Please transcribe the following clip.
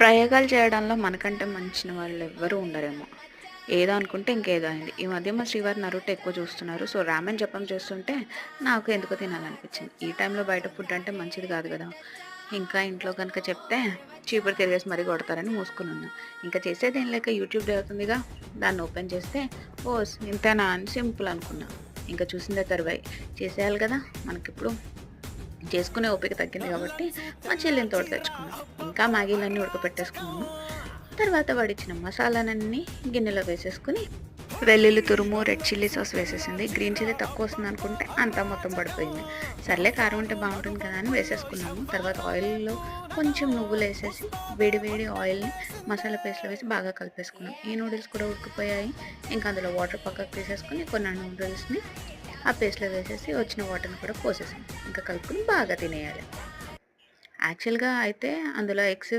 ప్రయోగాలు చేయడంలో మనకంటే మంచిన వాళ్ళు ఎవ్వరూ ఉండరేమో. ఏదో అనుకుంటే ఇంకేదో అయింది. ఈ మధ్య మా శ్రీవారు నరుటో ఎక్కువ చూస్తున్నారు. సో, రామెన్ జపం చేస్తుంటే నాకు ఎందుకో తినాలనిపించింది. ఈ టైంలో బయట ఫుడ్ అంటే మంచిది కాదు కదా! ఇంకా ఇంట్లో గనుక చెప్తే చీపురు తిరిగేసి మరీ కొడతారని మూసుకొనున్నా. ఇంకా చేసేదేం లేక యూట్యూబ్ అవుతుందిగా, దాన్ని ఓపెన్ చేస్తే ఓస్ ఇంతేనా అని సింపుల్ అనుకున్నా. ఇంకా చూసిందే తరువాయి. చేసేయాలి కదా! మనకిప్పుడు చేసుకునే ఓపిక తగ్గింది కాబట్టి మా చెల్లిని తోడు తెచ్చుకున్నాం. ఇంకా మ్యాగీలన్నీ ఉడకపెట్టేసుకున్నాము. తర్వాత వాడిచ్చిన మసాలాలన్నీ గిన్నెలో వేసేసుకొని వెల్లుల్లి తురుము, రెడ్ చిల్లీ సాస్ వేసేసింది. గ్రీన్ చిల్లీ తక్కువ వస్తుంది అనుకుంటే అంతా మొత్తం పడిపోయింది. సర్లే కారం ఉంటే బాగుంటుంది కదా అని వేసేసుకున్నాము. తర్వాత ఆయిల్‌లో కొంచెం నువ్వులు వేసేసి వేడి వేడి ఆయిల్‌ని మసాలా పేస్ట్‌లో వేసి బాగా కలిపేసుకున్నాం. ఈ నూడిల్స్ కూడా ఉడికిపోయాయి. ఇంకా అందులో వాటర్ పక్కకు తీసేసుకొని కొన్ని నూడిల్స్‌ని ఆ పేస్ట్‌లో వేసేసి వచ్చిన వాటర్‌ని కూడా పోసేసాం. ఇంకా కలుపుకొని బాగా తినేయాలి. యాక్చువల్‌గా అయితే అందులో ఎగ్స్